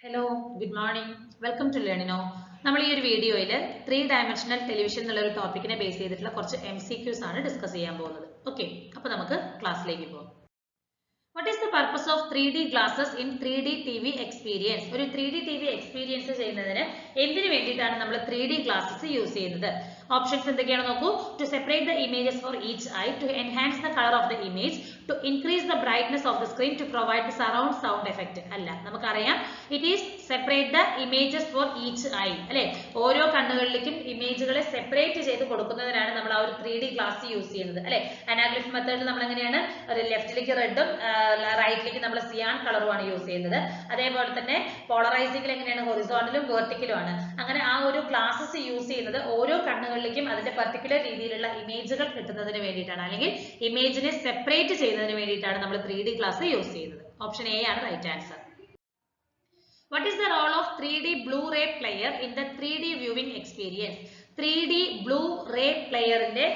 Hello, good morning. Welcome to Learnino. നമ്മൾ ഈ ഒരു വീഡിയോയിൽ 3-dimensional television എന്നുള്ള ഒരു ടോപ്പിക്കിനെ ബേസ് ചെയ്തിട്ടുള്ള കുറച്ച് MCQs ആണ് ഡിസ്കസ് ചെയ്യാൻ പോകുന്നത്. ഓക്കേ, അപ്പോൾ നമുക്ക് ക്ലാസ്സിലേക്ക് പോകാം. What is the purpose of 3D glasses in 3D TV experience? ഒരു 3D TV experience ചെയ്യുന്നതിന് എന്തിനു വേണ്ടിയിട്ടാണ് നമ്മൾ 3D glasses യൂസ് ചെയ്യുന്നത്? Options എന്തൊക്കെയാണ് നോക്കൂ. To separate the images for each eye, to enhance the color of the image, to increase the brightness of the screen, to provide the surround sound effect. അല്ല, നമുക്കറിയാം it is separate the images for each eye. അല്ലേ, ഓരോ കണ്ണുകളിലേക്കും ഇമേജുകളെ separate ചെയ്ത് കൊടുക്കുന്നതിനാണ് നമ്മൾ ആ ഒരു 3D glass use ചെയ്യുന്നത്. അല്ലേ, അനാഗ്ലിഫ് മെത്തേഡിൽ നമ്മൾ എങ്ങനെയാണ് ഒരു ലെഫ്റ്റിലേക്ക് റെഡും റൈറ്റിലേക്ക് നമ്മൾ സിയാൻ കളറുമാണ് യൂസ് ചെയ്യുന്നത്. അതേപോലെ തന്നെ പോളറൈസിംഗിൽ എങ്ങനെയാണ് ഹൊറിസോണ്ടലും വെർട്ടിക്കലും ആണ്. അങ്ങനെ ആ ഒരു ഗ്ലാസസ് യൂസ് ചെയ്യുന്നത് ഓരോ കണ്ണുകളിലേക്കും അതിന്റെ പർട്ടിക്കുലർ രീതിയിലുള്ള ഇമേജുകൾ കിട്ടുന്നതിന് വേണ്ടിയിട്ടാണ്, അല്ലെങ്കിൽ ഇമേജിനെ സെപ്പറേറ്റ് ചെയ്യുന്നതിന് വേണ്ടിയിട്ടാണ് നമ്മൾ 3D ഗ്ലാസ് യൂസ് ചെയ്യുന്നത്. ഓപ്ഷൻ എ ആണ് right answer. What is the role of 3D Blu-ray player in the 3D viewing experience? 3D Blu-ray പ്ലെയറിന്റെ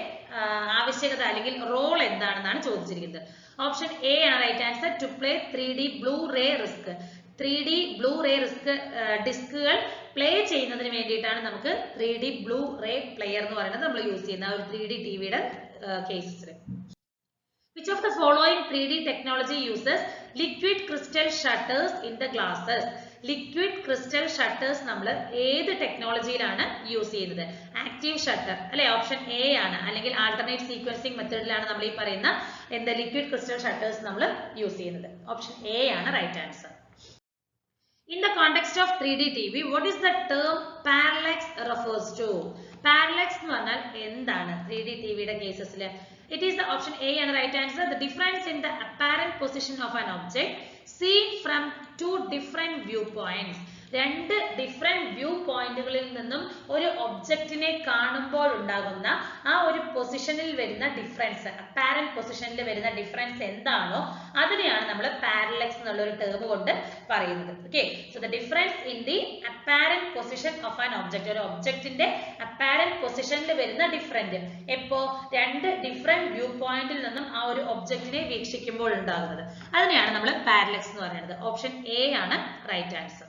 ആവശ്യകത അല്ലെങ്കിൽ റോൾ എന്താണെന്നാണ് ചോദിച്ചിരിക്കുന്നത്. ഓപ്ഷൻ എ ആണ് right answer. To play 3D Blu-ray disc. 3D Blu-ray disc ഡിസ്കുകൾ play ചെയ്യുന്നതിന് വേണ്ടിയിട്ടാണ് നമുക്ക് 3D Blu-ray പ്ലെയർ എന്ന് പറയുന്നത് നമ്മൾ യൂസ് ചെയ്യുന്ന ഒരു 3D ടിവിയുടെ കേസസിൽ. Which of the following 3D technology uses liquid crystal shutters in the glasses? Liquid crystal shutters നമ്മൾ ഏത് ടെക്നോളജിയിലാണ് യൂസ് ചെയ്യുന്നത്? ആക്റ്റീവ് ഷട്ടർ അല്ലെ, ഓപ്ഷൻ എ ആണ്. അല്ലെങ്കിൽ ആൾട്ടർനേറ്റ് സീക്വൻസിംഗ് മെത്തേഡിലാണ് നമ്മൾ ഈ പറയുന്ന എന്താ ലിക്വിഡ് ക്രിസ്റ്റൽ ഷട്ടേഴ്സ് നമ്മൾ യൂസ് ചെയ്യുന്നത്. ഓപ്ഷൻ എ ആണ് right answer. In the context of 3D TV, what is the term parallax refers to? Parallax എന്ന് പറഞ്ഞാൽ എന്താണ് 3D TVയുടെ കേസസിൽ? It is the option A and right answer. The difference in the apparent position of an object seen from two different viewpoints. രണ്ട് different view പോയിന്റുകളിൽ നിന്നും ഒരു ഒബ്ജക്റ്റിനെ കാണുമ്പോൾ ഉണ്ടാകുന്ന ആ ഒരു പൊസിഷനിൽ വരുന്ന ഡിഫറൻസ്, അപ്പാരന്റ് പൊസിഷനിൽ വരുന്ന ഡിഫറൻസ് എന്താണോ അതിനെയാണ് നമ്മൾ പാരലക്സ് എന്നുള്ള ഒരു ടേം കൊണ്ട് പറയുന്നത്. Okay, so the difference in the apparent position of an object, ഒരു ഒബ്ജക്റ്റിന്റെ അപ്പാരന്റ് പൊസിഷനിൽ വരുന്ന ഡിഫറൻറ്റ് എപ്പോ രണ്ട് ഡിഫറെന്റ് വ്യൂ പോയിന്റിൽ നിന്നും ആ ഒരു ഒബ്ജക്റ്റിനെ വീക്ഷിക്കുമ്പോൾ ഉണ്ടാകുന്നത്, അതിനെയാണ് നമ്മൾ പാരലക്സ് എന്ന് പറയുന്നത്. ഓപ്ഷൻ എ ആണ് right answer.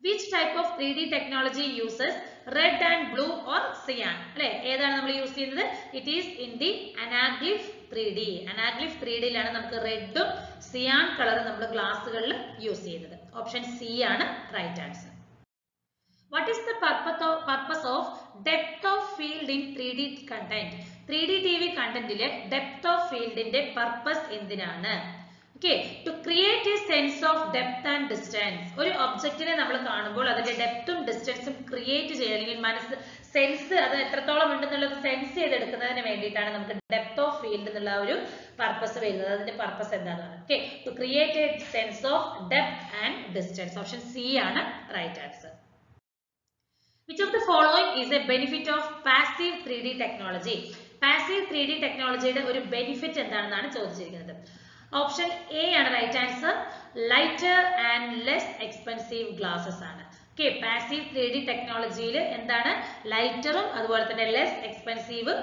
Which type of 3D technology uses red and blue or cyan? അല്ലെ, ഏതാണ് നമ്മൾ യൂസ് ചെയ്യുന്നത്? It is in the anaglyph 3D. Anaglyph 3D യിലാണ് നമുക്ക് റെഡും സിയാൻ കളറും നമ്മൾ ഗ്ലാസുകളിൽ യൂസ് ചെയ്യുന്നത്. ഓപ്ഷൻ സി ആണ് right answer. What is the purpose of depth of field in 3D content? 3D TV കണ്ടന്റിലെ depth of fieldന്റെ പർപ്പസ് എന്തിനാണ്? Okay, to create a sense of depth and distance. ഒരു ഒബ്ജക്റ്റിനെ നമ്മൾ കാണുമ്പോൾ അതിന്റെ ഡെപ്തും ഡിസ്റ്റൻസും ക്രിയേറ്റ് ചെയ്യുക, അല്ലെങ്കിൽ മനസ്സ് സെൻസ് അത് എത്രത്തോളം ഉണ്ടെന്നുള്ളത് സെൻസ് ചെയ്തെടുക്കുന്നതിന് വേണ്ടിയിട്ടാണ് നമുക്ക് ഡെപ്ത് ഓഫ് ഫീൽഡ് എന്നുള്ള ഒരു പർപ്പസ് വരുന്നത്. അതിന്റെ പർപ്പസ് എന്താണെന്നാണ്. Okay, to create a sense of depth and distance. Option C ആണ് right answer. Which of the following is a benefit of passive 3D technology? Passive 3D ടെക്നോളജിയുടെ ഒരു benefit എന്താണെന്നാണ് ചോദിച്ചിരിക്കുന്നത്. ഓപ്ഷൻ എ ആണ് right answer. Lighter and less expensive glasses ആണ്. Okay, passive 3D ടെക്നോളജിയിൽ എന്താണ്? ലൈറ്ററും അതുപോലെ തന്നെ ലെസ് എക്സ്പെൻസീവ്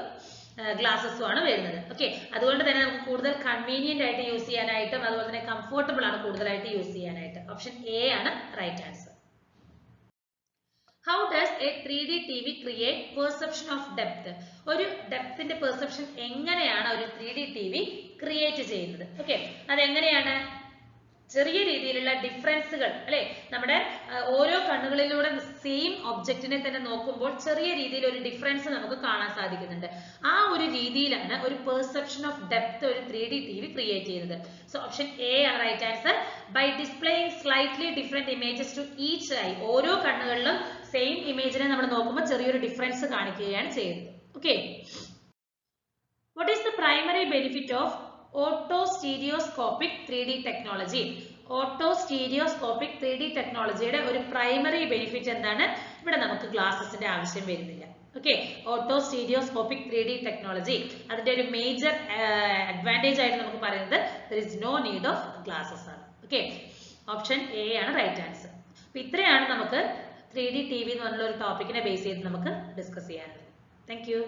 ഗ്ലാസസും ആണ് വരുന്നത്. ഓക്കെ, അതുകൊണ്ട് തന്നെ നമുക്ക് കൂടുതൽ കൺവീനിയന്റ് ആയിട്ട് യൂസ് ചെയ്യാനായിട്ടും അതുപോലെ തന്നെ കംഫർട്ടബിൾ ആണ് കൂടുതലായിട്ട് യൂസ് ചെയ്യാനായിട്ട്. ഓപ്ഷൻ എ ആണ് right answer. How does a 3D TV create perception of depth? ഒരു ഡെപ്തിന്റെ പെർസെപ്ഷൻ എങ്ങനെയാണ് ഒരു 3D TV ക്രിയേറ്റ് ചെയ്യുന്നത്? ഓക്കെ, അതെങ്ങനെയാണ്? ചെറിയ രീതിയിലുള്ള ഡിഫറൻസുകൾ അല്ലെ, നമ്മുടെ ഓരോ കണ്ണുകളിലൂടെ സെയിം ഒബ്ജക്റ്റിനെ തന്നെ നോക്കുമ്പോൾ ചെറിയ രീതിയിൽ ഒരു ഡിഫറൻസ് നമുക്ക് കാണാൻ സാധിക്കുന്നുണ്ട്. ആ ഒരു രീതിയിലാണ് ഒരു പെർസെപ്ഷൻ ഓഫ് ഡെപ്ത് ഒരു 3D TV ക്രിയേറ്റ് ചെയ്യുന്നത്. സോ ഓപ്ഷൻ എ ആണ് right answer. By displaying slightly different images to each eye. ഓരോ കണ്ണുകളിലും സെയിം ഇമേജിനെ നമ്മൾ നോക്കുമ്പോൾ ചെറിയൊരു ഡിഫറൻസ് കാണിക്കുകയാണ് ചെയ്യുന്നത്. Okay, what is the primary benefit of autostereoscopic 3D technology? Autostereoscopic 3D ടെക്നോളജിയുടെ ഒരു പ്രൈമറി ബെനിഫിറ്റ് എന്താണ്? ഇവിടെ നമുക്ക് ഗ്ലാസസിന്റെ ആവശ്യം വരുന്നില്ല. ഓക്കെ, ഓട്ടോസ്റ്റീരിയോസ്കോപ്പിക് 3D ടെക്നോളജി അതിന്റെ ഒരു മേജർ അഡ്വാൻറ്റേജ് ആയിട്ട് നമുക്ക് പറയുന്നത് there is no need of glasses ആണ്. ഓക്കെ, ഓപ്ഷൻ എ ആണ് റൈറ്റ് ആൻസർ. അപ്പൊ ഇത്രയാണ് നമുക്ക് 3D TV എന്ന് പറഞ്ഞുള്ള ഒരു ടോപ്പിക്കിനെ ബേസ് ചെയ്ത് നമുക്ക് ഡിസ്കസ് ചെയ്യാനുള്ളത്. Thank you.